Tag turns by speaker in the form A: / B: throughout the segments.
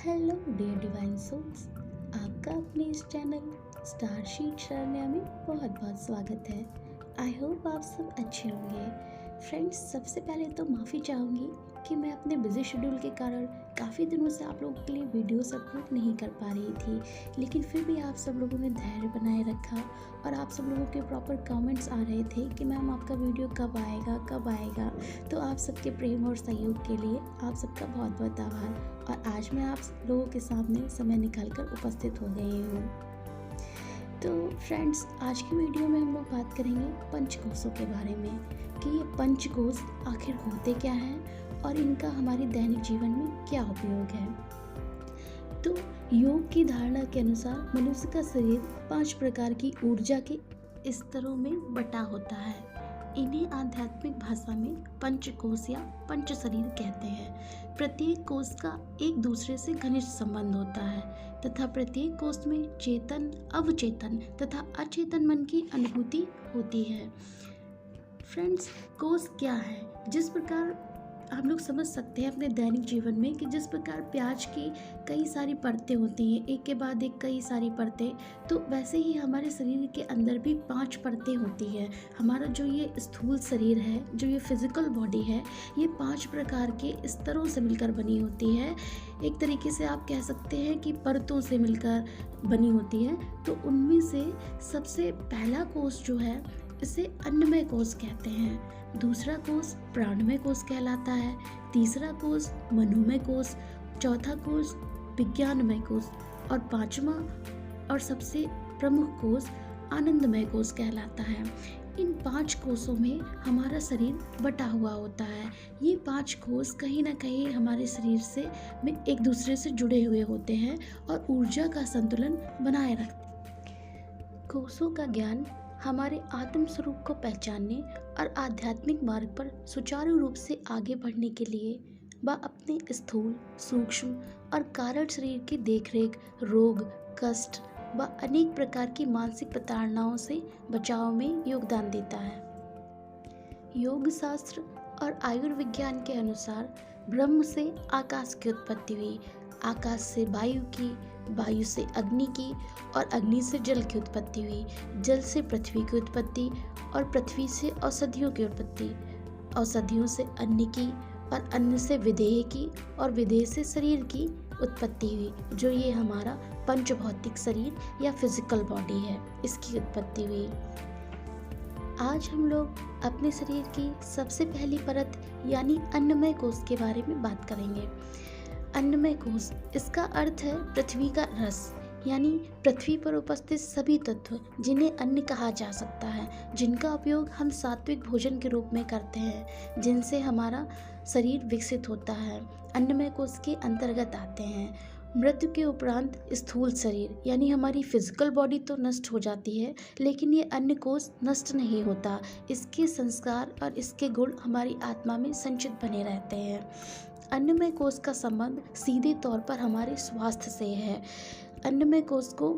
A: Hello dear divine souls, आपका अपने इस चैनल स्टारशीट शरण्या में बहुत बहुत स्वागत है। आई होप आप सब अच्छे होंगे। फ्रेंड्स, सबसे पहले तो माफ़ी चाहूँगी कि मैं अपने बिजी शेड्यूल के कारण काफ़ी दिनों से आप लोगों के लिए वीडियोस अपलोड नहीं कर पा रही थी, लेकिन फिर भी आप सब लोगों ने धैर्य बनाए रखा और आप सब लोगों के प्रॉपर कमेंट्स आ रहे थे कि मैम आपका वीडियो कब आएगा। तो आप सबके प्रेम और सहयोग के लिए आप सबका बहुत बहुत आभार। और आज मैं आप लोगों के सामने समय निकालकर उपस्थित हो गई हूँ। तो फ्रेंड्स, आज की वीडियो में हम लोग बात करेंगे पंचकोशों के बारे में कि ये पंचकोश आखिर होते क्या हैं और इनका हमारे दैनिक जीवन में क्या उपयोग है। तो योग की धारणा के अनुसार मनुष्य का शरीर 5 प्रकार की ऊर्जा के स्तरों में बटा होता है। इन्हें आध्यात्मिक भाषा में पंचकोश या पंच शरीर कहते हैं। प्रत्येक कोश का एक दूसरे से घनिष्ठ संबंध होता है तथा प्रत्येक कोश में चेतन, अवचेतन तथा अचेतन मन की अनुभूति होती है। फ्रेंड्स, कोश क्या है? जिस प्रकार हम लोग समझ सकते हैं अपने दैनिक जीवन में कि जिस प्रकार प्याज की कई सारी परतें होती हैं, एक के बाद एक कई सारी परतें, तो वैसे ही हमारे शरीर के अंदर भी 5 परतें होती हैं। हमारा जो ये स्थूल शरीर है, जो ये फिजिकल बॉडी है, ये 5 प्रकार के स्तरों से मिलकर बनी होती है। एक तरीके से आप कह सकते हैं कि परतों से मिलकर बनी होती है। तो उनमें से सबसे पहला कोश जो है, इसे अन्नमय कोश कहते हैं। दूसरा कोश प्राणमय कोश कहलाता है। तीसरा कोश मनोमय कोश, चौथा कोश विज्ञानमय कोश और पांचवा और सबसे प्रमुख कोश आनंदमय कोश कहलाता है। इन 5 कोशों में हमारा शरीर बटा हुआ होता है। ये 5 कोश कहीं ना कहीं हमारे शरीर से में एक दूसरे से जुड़े हुए होते हैं और ऊर्जा का संतुलन बनाए रखते हैं। कोशों का ज्ञान हमारे आत्म स्वरूप को पहचानने और आध्यात्मिक मार्ग पर सुचारू रूप से आगे बढ़ने के लिए व अपने स्थूल, सूक्ष्म और कारण शरीर की देखरेख, रोग, कष्ट व अनेक प्रकार की मानसिक प्रताड़नाओं से बचाव में योगदान देता है। योग शास्त्र और आयुर्विज्ञान के अनुसार ब्रह्म से आकाश की उत्पत्ति हुई, आकाश से वायु की, वायु से अग्नि की और अग्नि से जल की उत्पत्ति हुई, जल से पृथ्वी की उत्पत्ति और पृथ्वी से औषधियों की उत्पत्ति, औषधियों से अन्न की और अन्न से विदेह की और विदेह से शरीर की उत्पत्ति हुई, जो ये हमारा पंचभौतिक शरीर या फिजिकल बॉडी है, इसकी उत्पत्ति हुई। आज हम लोग अपने शरीर की सबसे पहली परत यानी अन्नमय कोश के बारे में बात करेंगे। अन्नमय कोश, इसका अर्थ है पृथ्वी का रस, यानी पृथ्वी पर उपस्थित सभी तत्व जिन्हें अन्न कहा जा सकता है, जिनका उपयोग हम सात्विक भोजन के रूप में करते हैं, जिनसे हमारा शरीर विकसित होता है, अन्नमय कोश के अंतर्गत आते हैं। मृत्यु के उपरांत स्थूल शरीर यानी हमारी फिजिकल बॉडी तो नष्ट हो जाती है, लेकिन ये अन्न कोश नष्ट नहीं होता। इसके संस्कार और इसके गुण हमारी आत्मा में संचित बने रहते हैं। अन्नमय कोश का संबंध सीधे तौर पर हमारे स्वास्थ्य से है। अन्नमय कोश को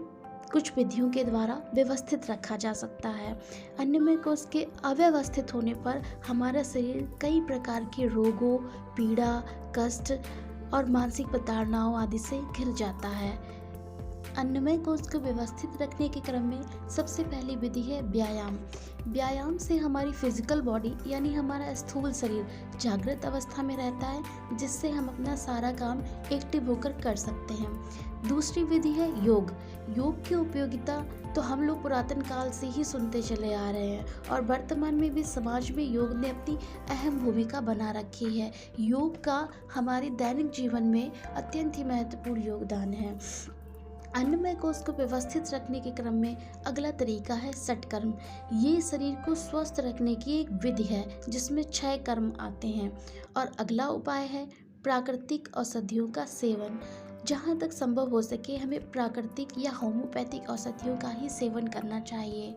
A: कुछ विधियों के द्वारा व्यवस्थित रखा जा सकता है। अन्नमय कोश के अव्यवस्थित होने पर हमारा शरीर कई प्रकार के रोगों, पीड़ा, कष्ट और मानसिक प्रताड़नाओं आदि से घिर जाता है। अन्नमय कोश को व्यवस्थित रखने के क्रम में सबसे पहली विधि है व्यायाम। व्यायाम से हमारी फिजिकल बॉडी यानी हमारा स्थूल शरीर जागृत अवस्था में रहता है, जिससे हम अपना सारा काम एक्टिव होकर कर सकते हैं। दूसरी विधि है योग। योग की उपयोगिता तो हम लोग पुरातन काल से ही सुनते चले आ रहे हैं और वर्तमान में भी समाज में योग ने अपनी अहम भूमिका बना रखी है। योग का हमारे दैनिक जीवन में अत्यंत ही महत्वपूर्ण योगदान है। अन्नमय कोश को व्यवस्थित रखने के क्रम में अगला तरीका है षटकर्म। ये शरीर को स्वस्थ रखने की एक विधि है जिसमें 6 कर्म आते हैं। और अगला उपाय है प्राकृतिक औषधियों का सेवन। जहाँ तक संभव हो सके हमें प्राकृतिक या होम्योपैथिक औषधियों का ही सेवन करना चाहिए।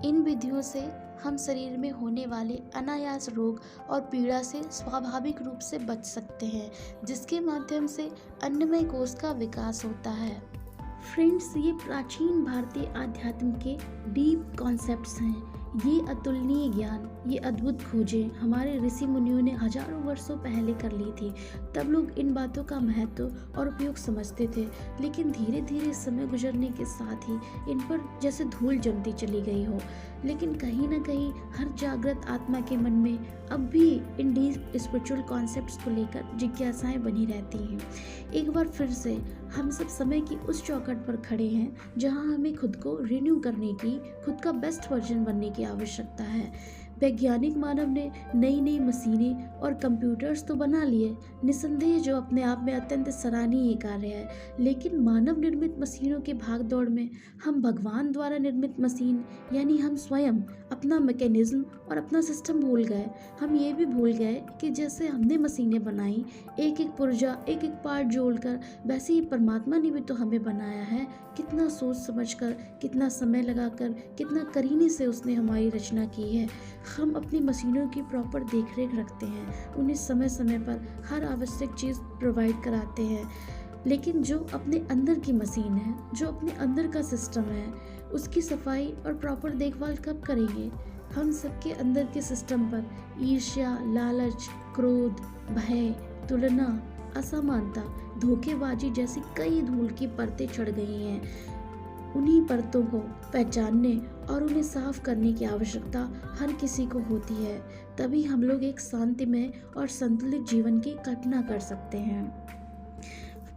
A: इन विधियों से हम शरीर में होने वाले अनायास रोग और पीड़ा से स्वाभाविक रूप से बच सकते हैं, जिसके माध्यम से अन्नमय कोश का विकास होता है। फ्रेंड्स, ये प्राचीन भारतीय आध्यात्म के डीप कॉन्सेप्ट्स हैं। ये अतुलनीय ज्ञान, ये अद्भुत खोजें हमारे ऋषि मुनियों ने हजारों वर्षों पहले कर ली थी। तब लोग इन बातों का महत्व और उपयोग समझते थे, लेकिन धीरे धीरे समय गुजरने के साथ ही इन पर जैसे धूल जमती चली गई हो। लेकिन कहीं ना कहीं हर जागृत आत्मा के मन में अब भी इन डीप स्पिरिचुअल कॉन्सेप्ट्स को लेकर जिज्ञासाएं बनी रहती हैं। एक बार फिर से हम सब समय की उस चौखट पर खड़े हैं जहां हमें खुद को रिन्यू करने की, खुद का बेस्ट वर्जन बनने की आवश्यकता है। वैज्ञानिक मानव ने नई नई मशीनें और कंप्यूटर्स तो बना लिए, निसंदेह जो अपने आप में अत्यंत सराहनीय कार्य है, लेकिन मानव निर्मित मशीनों के भाग दौड़ में हम भगवान द्वारा निर्मित मशीन यानी हम स्वयं अपना मैकेनिज्म और अपना सिस्टम भूल गए। हम ये भी भूल गए कि जैसे हमने मशीनें बनाई, एक एक पुर्जा, एक एक पार्ट जोड़कर, वैसे ही परमात्मा ने भी तो हमें बनाया है। कितना सोच समझकर, कितना समय लगाकर, कितना करीने से उसने हमारी रचना की है। हम अपनी मशीनों की प्रॉपर देखरेख रखते हैं, उन्हें समय समय पर हर आवश्यक चीज़ प्रोवाइड कराते हैं, लेकिन जो अपने अंदर की मशीन है, जो अपने अंदर का सिस्टम है, उसकी सफाई और प्रॉपर देखभाल कब करेंगे? हम सबके अंदर के सिस्टम पर ईर्ष्या, लालच, क्रोध, भय, तुलना, असमानता, धोखेबाजी जैसी कई धूल की परतें चढ़ गई हैं। उन्हीं परतों को पहचानने और उन्हें साफ करने की आवश्यकता हर किसी को होती है। तभी हम लोग एक शांतिमय और संतुलित जीवन की कल्पना कर सकते हैं।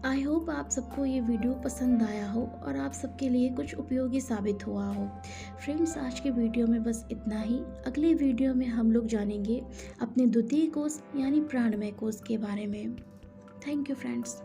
A: आई होप आप सबको ये वीडियो पसंद आया हो और आप सबके लिए कुछ उपयोगी साबित हुआ हो। फ्रेंड्स, आज के वीडियो में बस इतना ही। अगले वीडियो में हम लोग जानेंगे अपने द्वितीय कोष यानी प्राणमय कोष के बारे में। Thank you friends.